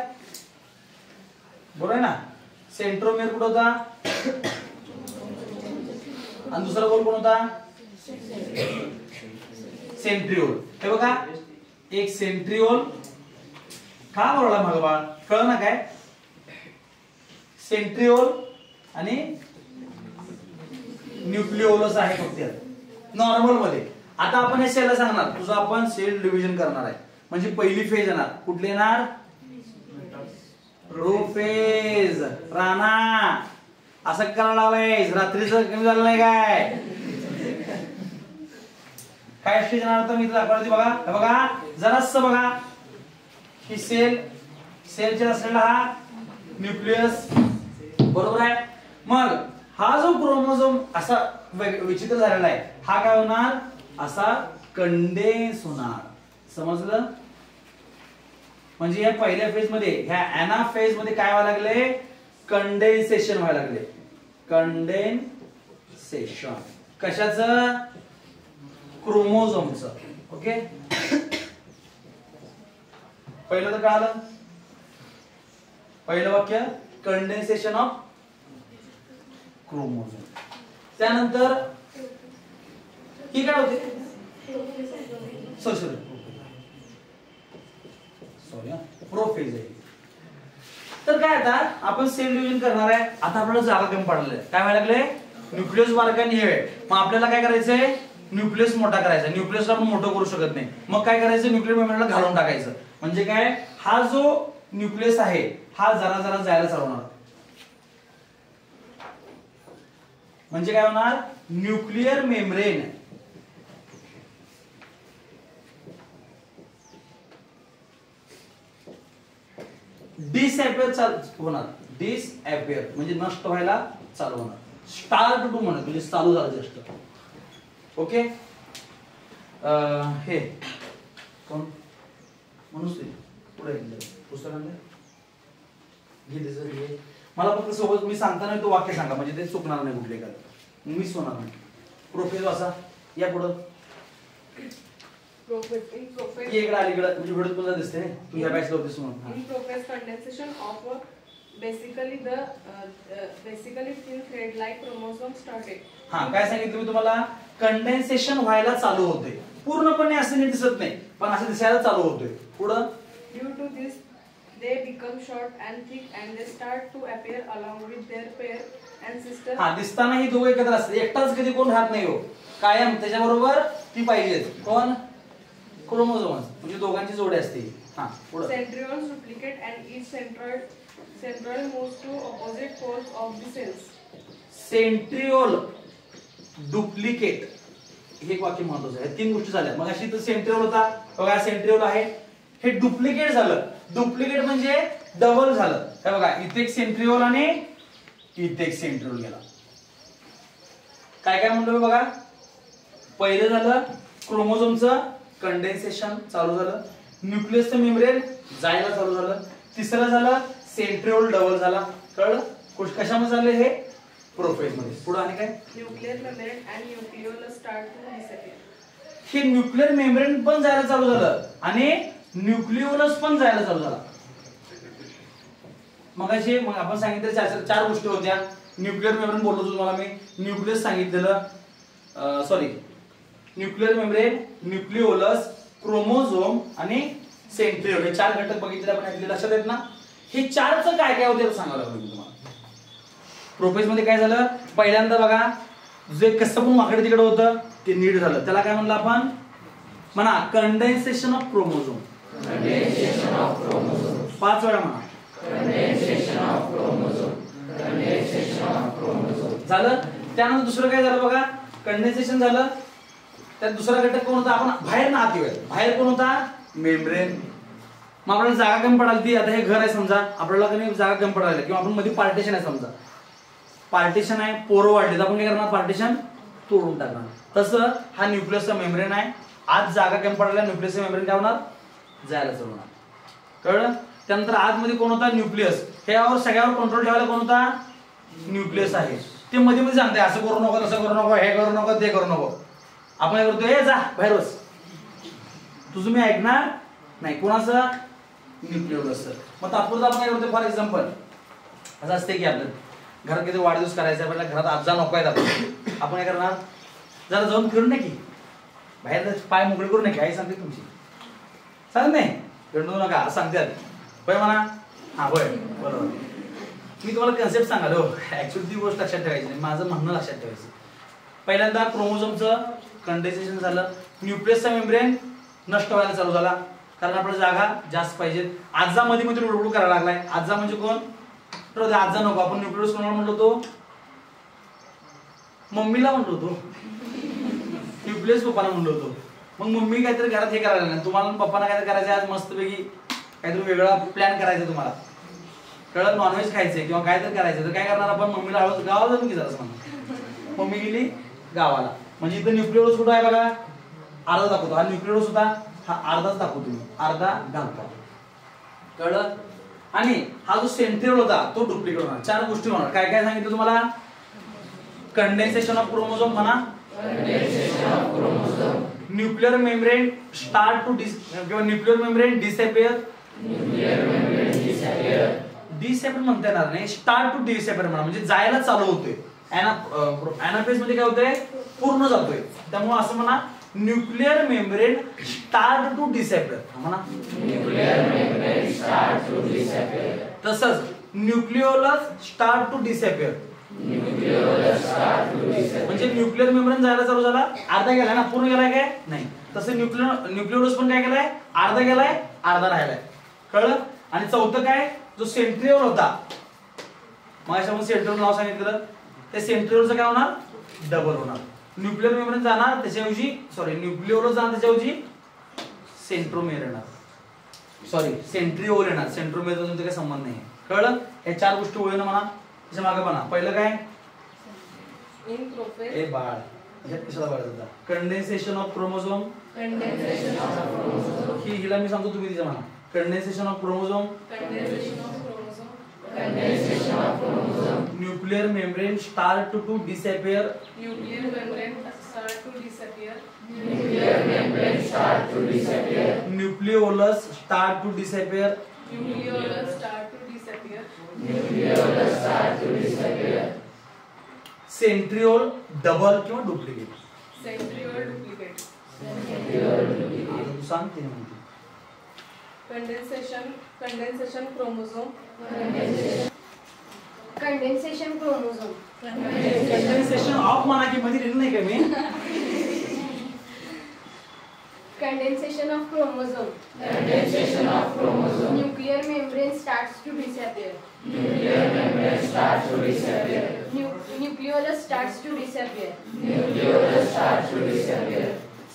आहे ना सेंट्रोमेअर कुठं होता आणि दुसरा गोल कोण होता सेंट्रिओल हे बघा एक सेंट्रिओल का बोलला भगवान कळलं ना काय सेंट्रिओल आणि न्यूक्लिओलस आहे फक्त नॉर्मल मध्ये आता आपण हे सेलला सांगणार तुझं आपण सेल डिव्हिजन करणार आहे म्हणजे पहिली फेज येणार कुठली येणार प्रोफेज राणा असं करायला लागलाय रात्रीचं कमी झालं नाही काय स्टेज येणार होतं मी दाखवते बघा हे बघा जरासं बघा ही सेलच्या असलेला हा न्यूक्लियस बरोबर आहे मग हा जो क्रोमोझोम असा विचित्र झालेला आहे हा काय होणार असा कंडेन्स होणार समजलं म्हणजे या पहिल्या फेज मध्ये ह्या एना फेज मध्ये काय व्हायला लागले कंडेन्सेशन व्हायला लागले कंडेन्सेशन कशाचं क्रोमोझोमचं ओके पहिलं तर कळालं पहिलं वाक्य कंडेन्सेशन ऑफ क्रोमोझोम त्यानंतर ही काय होते सॉरी प्रोफेज आहे तर काय आता आपण सेल डिव्हिजन करणार आहे आता आपल्याला जागा कमी पडलेली आहे काय व्हायला लागले न्यूक्लियस बारकाईने हे मग आपल्याला काय करायचंय न्यूक्लियस मोठा करायचा न्यूक्लियसला आपण मोठं करू शकत नाही मग काय करायचं न्यूक्लियर मेम्ब्रेनला घालून टाकायचं म्हणजे काय हा जो न्यूक्लियस आहे हा जरा जरा जायला चालू होणार म्हणजे काय होणार न्यूक्लियर मेम्ब्रेन डिसअपियर होणार डिसअपियर म्हणजे नष्ट व्हायला चालू होणार स्टार्ट टू म्हणत म्हणजे चालू झालं जस्ट ओके हे कोण म्हणून पुढे पुस्तकांमध्ये मला फक्त सोबत मी सांगताना तो वाक्य सांगा म्हणजे ते चुकणार नाही कुठले काय मिस होणार नाही प्रोफेज वाचा या पुढं इकडे अलीकडे म्हणजे व्हिडिओ तुला दिसते तू या बॅचला होतीस म्हणून prophase condensation of basically thin thread like chromosome started काय सांगितलं मी तुम्हाला कंडेन्सेशन व्हायला चालू होते पूर्णपणे असं नाही दिसत नाही पण असं दिसायला चालू होतोय पुढं due to this they become short and thick and they start to appear along with their pair and sister दिसताना ही दोघं एकत्र असतात एकटाच कधी कोण राहत नाही हो कायम त्याच्या बरोबर ती पाहिजे कोण क्रोमोझोम म्हणजे दोघांची जोडी असते पुढं centrioles duplicate and each centroid moves to opposite poles of the cells centriole duplicate हे एक वाक्य महत्वाचं आहे तीन गोष्टी झाल्या मग अशी तर सेंट्रिओल होता बघा सेंट्रिओल आहे हे डुप्लिकेट झालं डुप्लिकेट म्हणजे डबल झालं हे बघा इथे एक सेंट्रिओल आणि इथे एक सेंट्रिओल गेला काय काय म्हणलो बघा पहिलं झालं क्रोमोझोमचं कंडेन्सेशन चालू झालं न्यूक्लियसचं मेम्ब्रेन जायला चालू झालं तिसरं झालं सेंट्रिओल डबल झाला कळलं कशामध्ये झालं हे प्रोफेज मध्ये पुढे आणि काय nuclear membrane and nucleolus start to disappear हे न्यूक्लियर मेम्ब्रेन पण जायला चालू झालं आणि न्यूक्लिओलस पण जायला चालू झाला मग आपण सांगितलं चार गोष्टी होत्या न्यूक्लियर मेम्ब्रेन बोललो तुम्हाला मी न्यूक्लियस सांगितलेलं sorry nuclear membrane nucleolus chromosome आणि सेंट्रिओल हे चार घटक बघितले आपण आपल्या लक्षात येत ना हे चारचं काय काय होते सांगायला लागलो मी तुम्हाला प्रोफेज मध्ये काय झालं पहिल्यांदा बघा जे कसं पण वाकडे तिकडे होतं ते नीट झालं त्याला काय म्हणलं आपण म्हणा कंडेन्सेशन ऑफ क्रोमोझोम पाच वेळा म्हणा झालं त्यानंतर दुसरं काय झालं बघा कंडेन्सेशन झालं त्यात दुसरा घटक कोण होता आपण बाहेर ना आत येऊया बाहेर कोण होता मेम्ब्रेन मग आपल्याला जागा कमी पडाल ती, आता हे घर आहे समजा, आपल्याला कमी जागा कमी पडायला किंवा आपण मध्ये पार्टिशन आहे समजा, पार्टिशन आहे, पोरं वाढले तर आपण काय करणार, पार्टिशन तोडून टाकणार. तसं हा न्यूक्लियसचा मेम्ब्रेन आहे, आज जागा कमी पडायला न्यूक्लियसचा मेम्ब्रेन काय होणार, जायला चालू होणार. कळलं. त्यानंतर आतमध्ये कोण होता, न्यूक्लियस. ह्यावर सगळ्यावर कंट्रोल ठेवायला कोण होता, न्यूक्लियस आहे. ते मध्ये मध्ये सांगते असं करू नको, तसं करू नको, हे करू नको, ते करू नको. आपण काय करतो, हे जा बाहेर बस, तुझं मी ऐकणार नाही. कोणाचं, न्यूक्लियस. मग तात्पुरतं आपण काय करतो, फॉर एक्झाम्पल असं असते की आपलं घरात किती वाढदिवस करायचा आहे, आपल्याला घरात आजा नको आहेत, आपण काय करणार, जरा जाऊन फिरून नाही की बाहेर पाय मोकळे करू नये, आई सांगते तुमची, सांग नाही फिरून नका असं सांगतात. होय म्हणा, हा होय बरोबर. मी तुम्हाला कन्सेप्ट सांगाल हो, ऍक्च्युअली ती गोष्ट लक्षात ठेवायची नाही, माझं म्हणणं लक्षात ठेवायचं. पहिल्यांदा क्रोमोझोमचं कंडेन्सेशन झालं, न्यूक्लियसचा मेम्ब्रेन नष्ट व्हायला चालू झाला, कारण आपल्याला जागा जास्त पाहिजे. आजा मध्ये मध्ये लुडबुड करायला लागलाय. आजा म्हणजे कोण, तर आजा नको, आपण न्यूक्लियस कोणाला म्हणलो होतो, मम्मीला म्हणलो होतो, न्यूक्लियस पप्पाला म्हणलो होतो. मग मम्मी काहीतरी घरात हे करायला नाही, तुम्हाला पप्पाना काहीतरी करायचं आज मस्तपैकी काहीतरी वेगळा प्लॅन करायचा तुम्हाला, कळलं, नॉनव्हेज खायचंय किंवा काहीतरी करायचं, तर काय करणार आपण, मम्मीला हळद गावाला जाऊन की जरा म्हणा, मम्मी गेली गावाला. म्हणजे इथं न्यूक्लियस कुठं आहे बघा, अर्धा दाखवतो, हा न्यूक्लियस होता, हा अर्धाच दाखवतो मी, अर्धा घालतो, कळलं. आणि हा जो सेंट्रिओल होता तो डुप्लिकेट होणार. 4 गोष्टी होणार. काय काय सांगितलं तुम्हाला, कंडेन्सेशन ऑफ क्रोमोझोम म्हणा, न्यूक्लियर मेम्ब्रेन स्टार्ट टू किंवा न्यूक्लियर मेम्ब्रेन डिसअपियर, डिसअपियर म्हणता येणार नाही, स्टार्ट टू डिसअपियर म्हणा, म्हणजे जायला चालू होतोय. एनाफेज मध्ये काय होतंय, पूर्ण जातोय. त्यामुळे असं म्हणा, nuclear membrane start to disappear म्हणा, nuclear membrane start to disappear. तसंच nucleolus start to disappear, nucleolus start to disappear. म्हणजे न्यूक्लियर मेम्ब्रेन जायला चालू झाला, अर्धा गेलाय ना, पूर्ण गेलाय काय नाही. तसं न्यूक्लिओलस पण काय केलाय, अर्धा गेलाय, अर्धा राहिलाय, कळलं. आणि चौथं काय, जो सेंट्रिओल होता, मग अशा सेंट्रिओल नाव सांगितलं, त्या सेंट्रिओलचं काय होणार, डबल होणार. न्यूक्लियर मेम्ब्रेन जाणार त्याच्याऐवजी, सॉरी न्यूक्लिओलस जाणार त्याच्याऐवजी सेंट्रोमेर येणार, सॉरी सेंट्रिओल येणार. सेंट्रोमेरचा तुमचा काही संबंध नाही, कळलं. हे 4 गोष्टी ओळीनं म्हणा, त्याच्या मागे म्हणा. पहिलं काय, इन प्रोफेज, ए बाळ ह्यात कशाला बघायचं होता, condensation of chromosome, condensation of chromosome, हिला मी सांगतो तुम्ही तिच्या म्हणा, condensation of chromosome, condensation of chromosome, condensation of chromosome. Nuclear membrane start to disappear, nuclear membrane start to disappear, nuclear membrane start to disappear. Nucleolus start to disappear, nucleolus start to disappear, nucleolus start to disappear. Centriole double किंवा duplicate, centriole duplicate, तू सांग ते म्हणते. Condensation chromosome, condensation chromosome, condensation of म्हणा की मध्ये लिहिलं नाही का मी, condensation of chromosome, condensation of chromosome. Nuclear membrane starts to disappear, nuclear membrane start to disappear. Nucleolus starts to disappear, nucleolus start to disappear.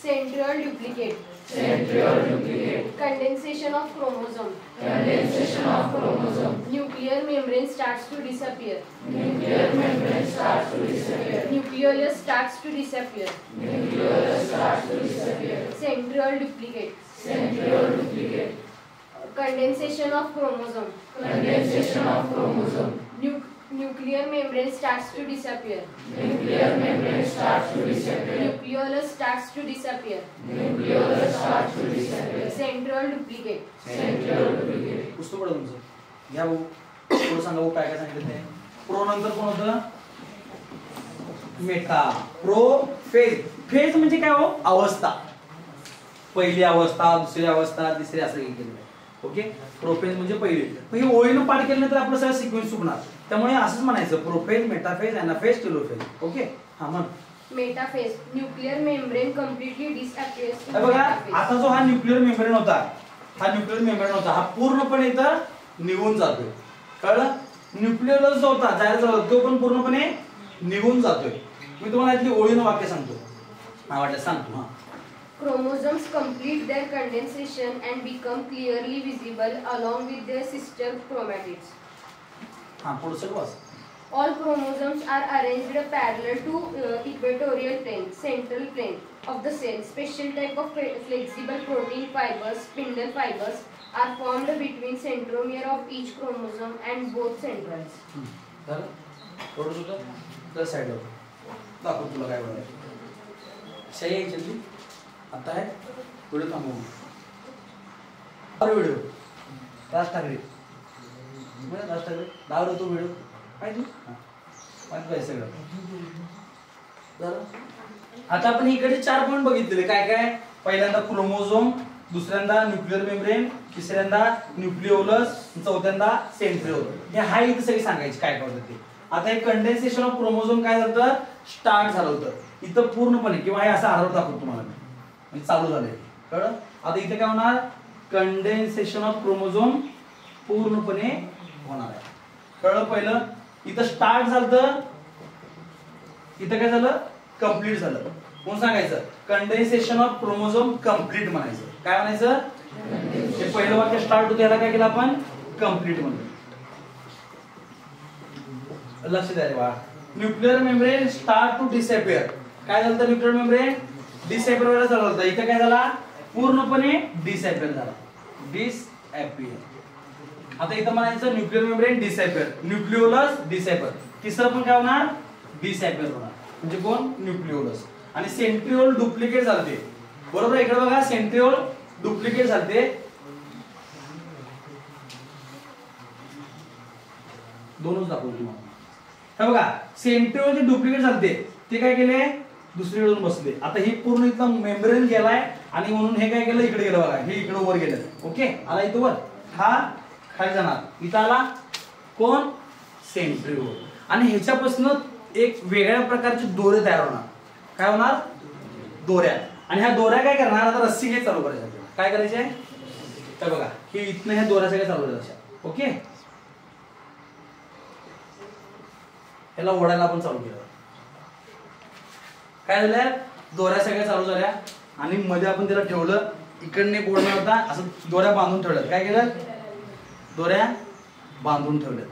Centriole duplicate, centriole duplicate. Condensation of chromosome, condensation of chromosome. Nuclear membrane starts to disappear, nuclear membrane start to disappear. Nucleolus starts to disappear, nucleolus start to disappear. Centriole duplicate, centriole duplicate. Condensation of chromosome, condensation of chromosome. Nuclear membrane starts to disappear, nuclear membrane start to disappear. Nucleolus starts to disappear, nucleolus start to disappear. Centriole duplicate. Centriole duplicate. पुस्तक पडा तुमचं, घ्या भाऊ, थोडं सांगा भाऊ काय काय सांगितलं ते. प्रो नंतर कोण होतं, मेटा. प्रो फेज, फेज म्हणजे काय हो, अवस्था, पहिली अवस्था, दुसरी अवस्था, तिसरी, असं केलेलं आहे. ओके, प्रोफेज म्हणजे पहिली. मग हे ओळीनं पाठ केलं तर आपलं सगळं सिक्वेन्स चुकणार, त्यामुळे असंच म्हणायचं, prophase, metaphase, anaphase, telophase. Okay, हा म्हण. Metaphase, nuclear membrane completely disappears. बघा, आता जो हा न्यूक्लियर मेम्ब्रेन होता, हा पूर्णपणे इथं निघून जातोय, कळलं. न्यूक्लिओलस जो होता जायचा तो पण पूर्णपणे निघून जातोय. मी तुम्हाला इथली ओळीनं वाक्य सांगतो, हा वाटलं सांगतो. हा Chromosomes complete their condensation and become clearly visible along with their sister chromatids. हा पुढचं वाच. All chromosomes are arranged parallel to equatorial plane, central plane of the cell. Special type of flexible protein fibers, spindle fibers, are formed between centromere of each chromosome and both centroids. झालं थोडं सुद्धा त्या साईडवर दाखव तुला काय बोलायचं. सही आहे जल्दी आता आहे व्हिडिओ थांबवू. व्हिडिओ राज ठाकरे राज ठाकरे लावलं तो व्हिडिओ काय तू माहिती सगळं झालं. आता आपण इकडे 4 पॉइंट बघितलेले काय काय. पहिल्यांदा क्रोमोझोम, दुसऱ्यांदा न्यूक्लियर मेम्ब्रेन, तिसऱ्यांदा न्यूक्लिओलस, चौथ्यांदा सेंट्रिओल. हे हाय इथे सगळे सांगायचे काय काय होतं ते. आता हे कंडेन्सेशन ऑफ क्रोमोझोम काय झालं स्टार्ट झालं होतं इथं पूर्णपणे किंवा हे असं आरोप दाखवतो तुम्हाला म्हणजे चालू झालंय कळलं. आता इथे काय होणार कंडेन्सेशन ऑफ क्रोमोझोम पूर्णपणे होणार आहे कळलं. पहिलं इथं स्टार्ट झालं इथं काय झालं कंप्लीट झालं म्हणून सांगायचं कंडेन्सेशन ऑफ क्रोमोझोम कंप्लीट म्हणायचं. काय म्हणायचं हे पहिलं वाक्य स्टार्ट होतं याला काय केलं आपण कंप्लीट म्हणतो. लक्ष द्या रे बाळा. Nuclear membrane start to disappear. काय झालं न्यूक्लियर मेम्ब्रेन डिसअपियर व्हायला चालू होतं. इथं काय झाला पूर्णपणे डिसअपियर झाला डिसअपियर. आता इथं म्हणायचं nuclear membrane disappear, nucleolus disappear. तिसरं पण काय होणार डिसअपियर होणार म्हणजे कोण न्यूक्लिओलस. आणि सेंट्रिओल डुप्लिकेट झालते बरोबर. इकडे बघा सेंट्रिओल डुप्लिकेट झालते दोनच दाखवतो तुम्हाला. हे बघा सेंट्रिओल जे डुप्लिकेट झालते ते काय केले दुसरीकडे बसले. आता हे पूर्ण इथं मेम्ब्रेन गेलाय आणि म्हणून हे काय केलं इकडे गेलं बघा हे इकडे वर गेलं. ओके आला इथं वर हा खाली जाणार इथं आला कोण सेंट्रिओल. आणि ह्याच्यापासून एक वेगळ्या प्रकारचे दोरे तयार होणार. काय होणार दोऱ्या. आणि ह्या दोऱ्या काय करणार आता रस्सी घे चालू करायचं. काय करायचे तर बघा हे इथनं ह्या दोऱ्या सगळ्या चालू करायच्या. ओके ह्याला ओढायला आपण चालू केलं. काय झालं दोऱ्या सगळ्या चालू झाल्या आणि मध्ये आपण त्याला ठेवलं इकडने ओढणार होता असं दोऱ्या बांधून ठेवलं. काय केलं दोऱ्या बांधून ठेवल्या.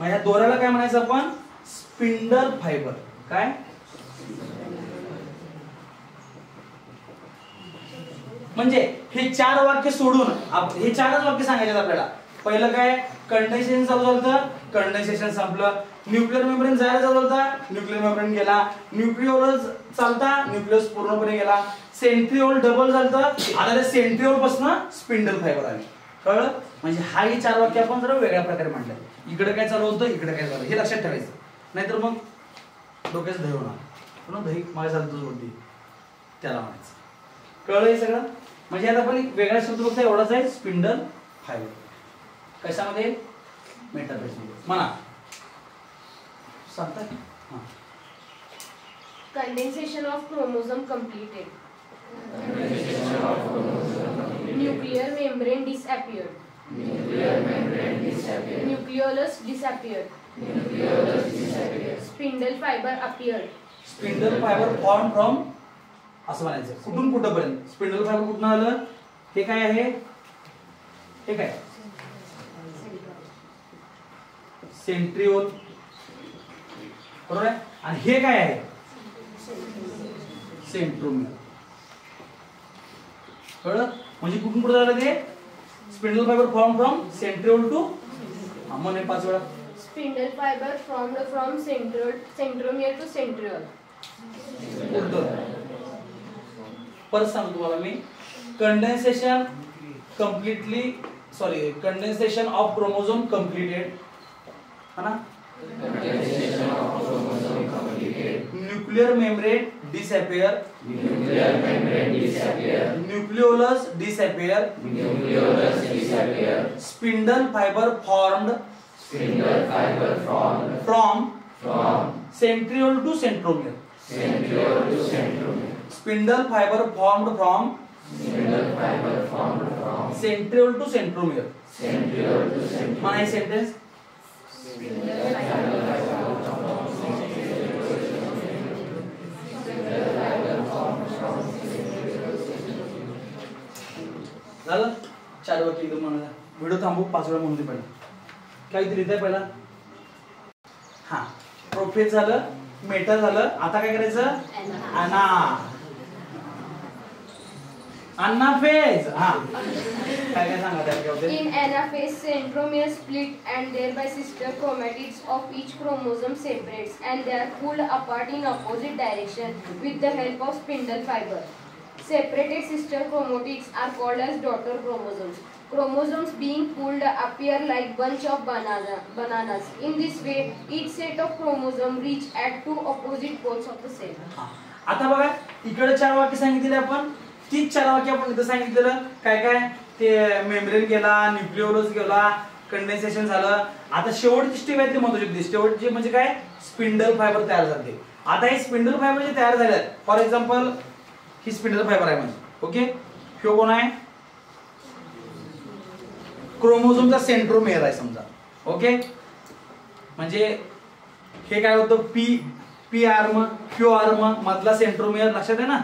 मग ह्या दोऱ्याला काय म्हणायचं आपण स्पिंडल फायबर. काय म्हणजे हे 4 वाक्य सोडून हे 4च वाक्य सांगायचे आपल्याला. पहिलं काय कंडेन्सेशन चालू झालं कंडेन्सेशन संपलं. न्यूक्लियर मेम्ब्रेन जायला चालू होता न्यूक्लियर मेम्ब्रेन गेला. न्यूक्लिओलस चालता न्यूक्लियस पूर्णपणे गेला. सेंट्रिओल डबल झालं आता सेंट्रिओल पासून स्पिंडल फायबर आली. कळलं म्हणजे हा हे 4 वाक्य आपण जरा वेगळ्या प्रकारे म्हटलं. इकडे काय चालू होतं इकडे काय झालं हे लक्षात ठेवायचं नाहीतर मग डोक्याचं दही होणार. पुन्हा दही माझ्या झालं तुझं बोलते त्याला म्हणायचं. कळलं हे सगळं म्हणजे आता आपण वेगळा शब्द बघता एवढाच आहे स्पिंडल फायबर. कशामध्ये मेटाफेज म्हणा सांगता. Condensation of chromosome completed. Nuclear membrane disappeared. Nucleolus disappeared. Spindle fiber appeared. Spindle fibre form from असं म्हणायचं. कुठून कुठपर्यंत स्पिंडल फायबर कुठून आलं हे काय आहे हे काय सेंट्रिओल बरोबर आहे. आणि हे काय आहे सेंट्रोमियर. कळलं म्हणजे कुठून कुठे झालं ते spindle fibre form from centriole to म्हणून 5 वेळा Spindle fiber formed from centromere to centriole. परत सांगतो तुम्हाला मी condensation completely condensation of chromosome completed है ना. Nuclear membrane disappear. Nucleolus disappear. Spindle fiber formed from centriole to centromere. Spindle fiber formed from centriole to centromere. My sentence. झालं 4 वाक्य एकदम म्हणा. व्हिडिओ थांबू 5 वेळा म्हणून दे पहिला. काय लिहिताय पहिला? हा प्रोफेज झालं, मेटा झालं. आता काय करायचं? अनाफेज. हा काय सांगा त्याच्याबद्दल? In anaphase, centromere split and thereby sister chromatids of each chromosome separates and they are pulled apart in opposite direction with the help of spindle fiber. Separated sister chromatids are called as daughter chromosomes. Chromosomes being pulled appear like bunch of bananas. In this way, each set of chromosome reach at 2 opposite poles of the cell. आता बघा इकडे 4 वाक्य सांगितले आपण. तीच 4 वाक्य आपण इथं सांगितलेलं. काय काय ते मेम्ब्रेन गेला, न्यूक्लिओलस गेला, कंडेन्सेशन झालं. आता शेवटची स्टेप आहे ती महत्त्वाची. शेवटची म्हणजे काय? स्पिंडल फायबर तयार झाले. आता हे स्पिंडल फायबर जे तयार झाले for example he spindle fibre आहे म्हणजे. ओके ह्यो कोण आहे? क्रोमोझोमचा सेंट्रोमेअर आहे समजा. ओके म्हणजे हे काय होतं? पी आर्म क्यू आर्म मधला सेंट्रोमेअर. लक्षात आहे ना?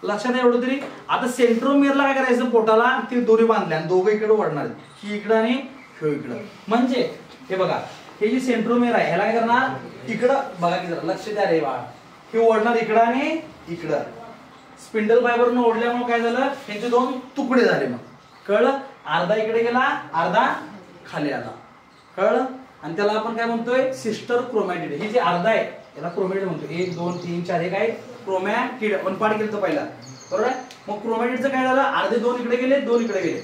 लक्षात आहे एवढं तरी. आता सेंट्रोमेअरला काय करायचं? पोटाला ती दोरी बांधल्या आणि दोघं इकडे ओढणार. ही इकडं आणि ह्यो इकडं. म्हणजे हे बघा हे जे सेंट्रोमेअर आहे ह्याला काय करणार? इकडं बघा की जरा लक्ष द्या रे बाळा. हे ओढणार इकडं आणि इकडं. स्पिंडल फायबरनं ओढल्यामुळे काय झालं? ह्याचे 2 तुकडे झाले. मग कळलं? अर्धा इकडे गेला, अर्धा खाली आला. कळलं? आणि त्याला आपण काय म्हणतोय? Sister chromatid. हे जे अर्धा आहे याला क्रोमॅटिड म्हणतो. 1 2 3 4 हे काय? क्रोमॅटिड. आपण पाठ केलं तर पहिला. बरोबर आहे? मग क्रोमॅटिडचं काय झालं? अर्धे 2 इकडे गेले, 2 इकडे गेले.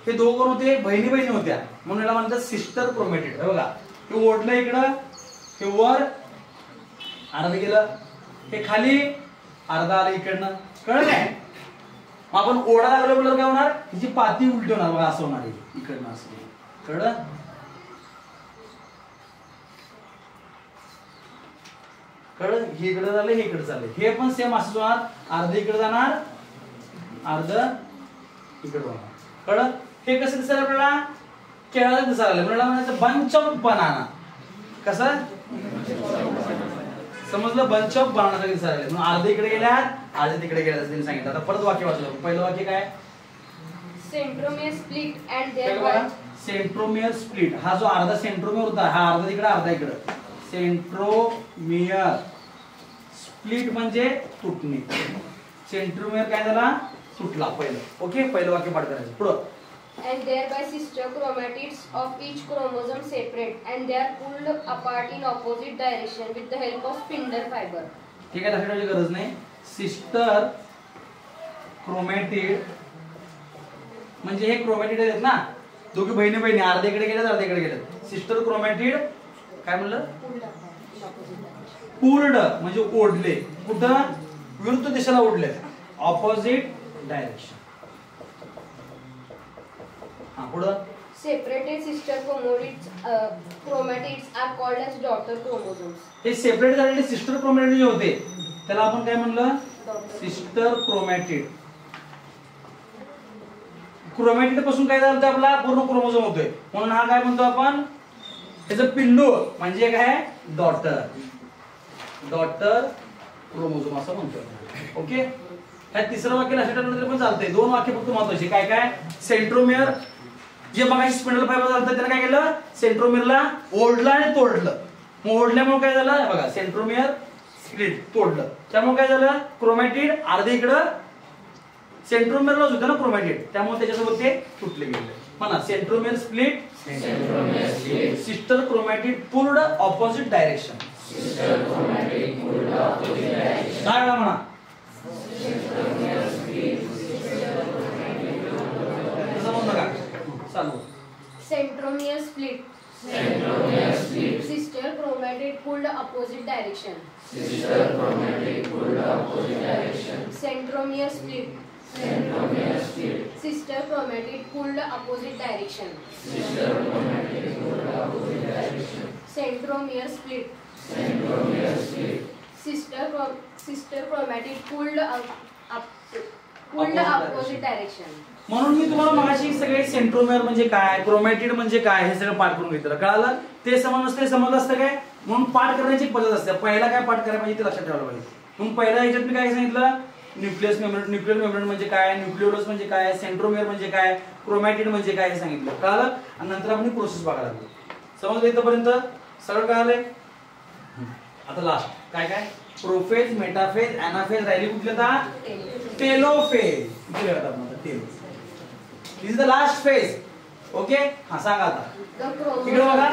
हे दोघं होते बहिणी होत्या म्हणून याला म्हणतात सिस्टर क्रोमॅटिड. हे बघा हे ओढलं इकडं, हे वर अर्ध गेलं, हे खाली अर्धा आलं इकडनं. कळलं काय? मग आपण ओढा लागलो बोललं काय होणार? हिची पाती उलटी होणार बघा. असं होणार इकडनं असं. कळलं? कळलं? हे इकडे झालं, हे इकडे झालं. हे पण सेम असंच होणार. अर्ध इकडे जाणार, अर्ध इकडे होणार. कळलं? हे कसं दिसायला आपल्याला? केळाला दिसायला लागलं. म्हणायचं बंच ऑफ बनाना. कसं समजलं? बंच ऑफ बनाना दिसायला लागलं. म्हणून अर्धे इकडे गेल्यात, अर्धे तिकडे गेल्यात असं सांगितलं. आता परत वाक्य वाचलं. पहिलं वाक्य काय? Centromere split and thereby centromere split. हा जो अर्धा सेंट्रोमियर होता हा अर्धा तिकडे अर्धा इकडे. सेंट्रोमियर स्प्लिट म्हणजे तुटणे. सेंट्रोमियर काय झाला? तुटला पहिलं. ओके पहिलं वाक्य पाठ करायचं. पुढं and thereby sister chromatids of each chromosome separate and they are pulled apart in opposite direction with the help of spindle fiber. ठीक आहे, लक्षात ठेवायची गरज नाही. सिस्टर क्रोमॅटिड म्हणजे हे क्रोमॅटिड आहेत ना, दोघी बहिणी अर्धे इकडे गेले अर्धे इकडे गेले. सिस्टर क्रोमॅटिड काय म्हणलं? पुल्ड म्हणजे ओढले. कुठं? विरुद्ध दिशेला ओढले. Opposite direction. हा पुढं separated sister chromatids are called as daughter chromosomes. हे सेपरेट झालेले सिस्टर क्रोमॅटिड जे होते त्याला आपण काय म्हणलं? Sister chromatid. क्रोमॅटिड पासून काय झालं? आपला पूर्ण क्रोमोझोम होतोय म्हणून हा काय म्हणतो आपण? त्याचं पिल्लू म्हणजे काय? डॉटर. डॉटर क्रोमोझोम असं म्हणतो. ओके ह्या तिसरं वाक्य लक्षात ठेवलं तरी पण चालतंय. 2 वाक्य फक्त महत्त्वाची. काय काय? सेंट्रोमियर जे मगाशी स्पिंडल फायबर झालं त्याने काय केलं? सेंट्रोमियरला ओढलं आणि तोडलं. मग ओढल्यामुळे काय झालं? बघा सेंट्रोमियर स्प्लिट तोडलं. त्यामुळे काय झालं? क्रोमॅटिड अर्धे इकडं सेंट्रोमियरलाच होतं ना क्रोमॅटिड, त्यामुळे त्याच्यासोबत ते तुटले गेले. म्हणा centromere split, sister chromatid pulled opposite direction. काय म्हणा? Centromere split. Sister chromatid pulled opposite direction. Centromere split. Sister chromatid pulled opposite direction. Centromere split. Sister chromatid pulled opposite direction. म्हणून मी तुम्हाला मगाशी सगळे सेंट्रोमेअर म्हणजे काय, क्रोमॅटिड म्हणजे काय हे सगळं पाठ करून घेतलं. कळालं? ते समजलं असतं काय? म्हणून पाठ करण्याची पद्धत असते. पहिला काय पाठ करायला पाहिजे ते लक्षात ठेवायला पाहिजे. म्हणून पहिला ह्याच्यात मी काय सांगितलं? न्यूक्लियस मेम्ब्रेन, न्यूक्लियर मेम्ब्रेन म्हणजे काय, न्यूक्लियोलस म्हणजे काय, सेंट्रोमियर म्हणजे काय, क्रोमॅटिड म्हणजे काय हे सांगितलं. कळालं? आणि नंतर आपण प्रोसेस बघायला लागलो. समजलं इथपर्यंत? सगळं कळालंय? आता लास्ट काय काय, प्रोफेज, मेटाफेज, एनाफेज राहिली कुठली आता? टेलोफेज. किती वेळा आपण आता टेलो. This is the last phase. Okay, हा सांगा आता. इकडे बघा.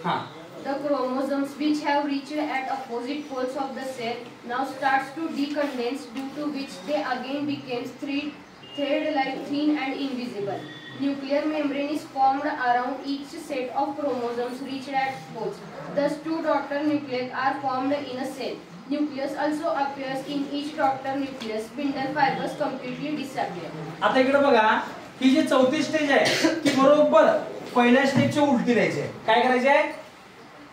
हा, The chromosomes which have reached at opposite poles of the cell now starts to decondense, due to which they again becomes thread-like, thin and invisible. Nuclear membrane is formed around each set of chromosomes reached at poles. Thus, two daughter nuclei are formed in a cell. Nucleus also appears in each daughter nucleus. Spindle fibers completely disappear. आता इकडे बघा, ही जी चौथी stage आहे ती बरोबर पहिल्या स्टेजच्या उलटी द्यायची आहे. काय करायचे आहे?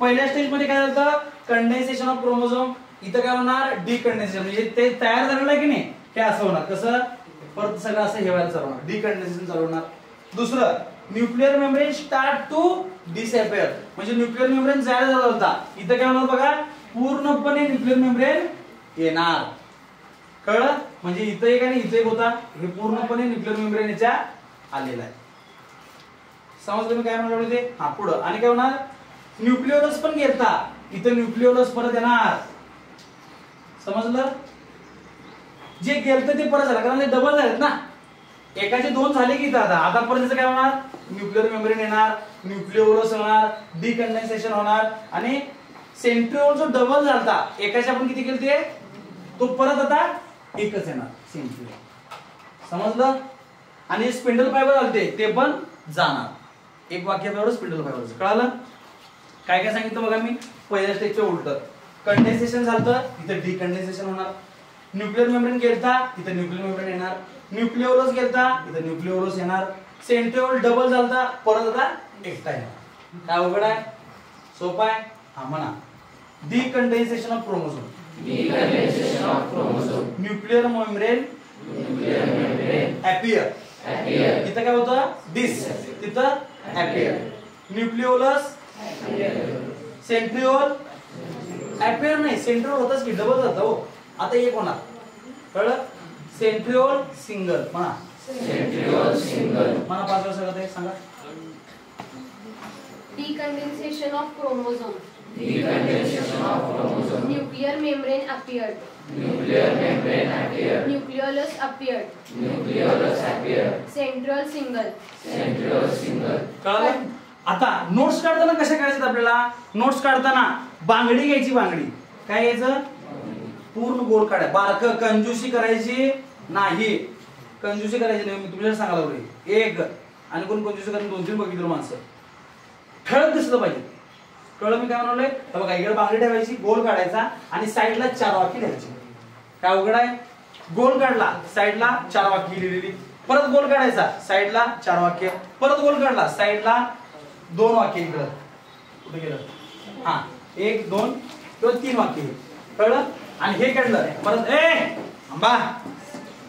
पहिल्या स्टेज मध्ये काय होतं? Condensation of chromosome. इथं काय होणार? डिकंडेन्सेशन. म्हणजे ते तयार झालेलं आहे की नाही, हे असं होणार. कसं? परत सगळं असं हेवायला चालू होणार, डिकंडेन्सेशन चालू होणार. दुसरं, nuclear membrane start to disappear. म्हणजे न्यूक्लियर मेम्ब्रेन जायला झाला होता, इथं काय होणार बघा, पूर्णपणे न्यूक्लियर मेम्ब्रेन येणार. कळलं? म्हणजे इथं एक आणि इथं एक होता, हे पूर्णपणे न्यूक्लियर मेम्ब्रेन याच्या आलेला आहे. समजलं मी काय म्हणालो ते? हा, पुढं आणि काय होणार? न्यूक्लियोलस पण घेता, इथं न्यूक्लियोलस परत येणार. समजलं? जे गेलतं ते परत झालं, कारण ते डबल झालेत ना. एकाचे दोन झाले की आता परत काय होणार? न्यूक्लियर मेम्ब्रेन येणार, न्यूक्लियोलस होणार, डिकंडेन्सेशन होणार आणि सेंट्रिओल जो डबल झालता, एकाचे आपण किती केलते, तो परत आता एकच येणार सेंट्रिओल. समजलं? आणि स्पिंडल फायबर आलते ते पण जाणार. एक वाक्य एवढं स्पिंडल फायबरचं. कळालं? काय काय सांगितलं बघा मी? पहिल्या स्टेजच्या उलट. कंडेन्सेशन झालं, इथं डिकंडेन्सेशन होणार. न्यूक्लियर मेम्ब्रेन गेलता, इथं न्यूक्लियर मेम्ब्रेन येणार. न्यूक्लियोलस गेलता, इथं न्यूक्लियोलस येणार. सेंट्रिओल डबल झालता, परत आता एकटा येणार. काय अवघड आहे? सोपं आहे? हा, म्हणा. Decondensation of chromosome. Decondension of chromosome. Nuclear membrane appear. इथं काय होतं? डिस. तिथं appear. न्यूक्लियोलस सेंट्रिओल appear नाही, सेंट्रिओल होतच की डबल जातं हो. आता एक होणार. कळलं? Centriole single. म्हणा Centriole single. म्हणा 5 वेळा सगळं ते सांगा. Decondensation of chromosome. Decondensation of chromosome. Nuclear membrane appeared. Nuclear membrane appeared. Nucleolus appeared. Nucleolus appeared. Centriole single. Centriole single. कळलं? आता नोट्स काढताना कशा करायचं आपल्याला? नोट्स काढताना बांगडी घ्यायची. बांगडी काय घ्यायचं? पूर्ण गोल काढाय. बारक कंजूसी करायची नाही. कंजूसी करायची नाही. मी तुम्हाला सांगायला लागलोय. एक आणि कोण कंजूसी करून 2-3 बघितलं माणसं ठळक दिसलं पाहिजे. कळलं मी काय म्हणालोय? तर बघा, इकडे बांगडी ठेवायची, गोल काढायचा आणि साईडला 4 वाक्य लिहायची. काय अवघड आहे? गोल काढला, साईडला 4 वाक्य लिहिलेली. परत गोल काढायचा, साईडला 4 वाक्य. परत गोल काढला, साईडला 2 वाक्य. इकडं कुठे गेलं? हा, 1, 2 किंवा 3 वाक्य. कळलं? आणि हे काढलं, परत आंबा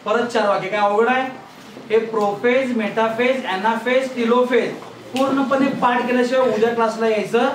परत 4 वाक्य. काय अवघड आहे? हे प्रोफेज, मेटाफेज, एनाफेज, टेलोफेज पूर्णपणे पाठ केल्याशिवाय उद्या क्लासला यायचं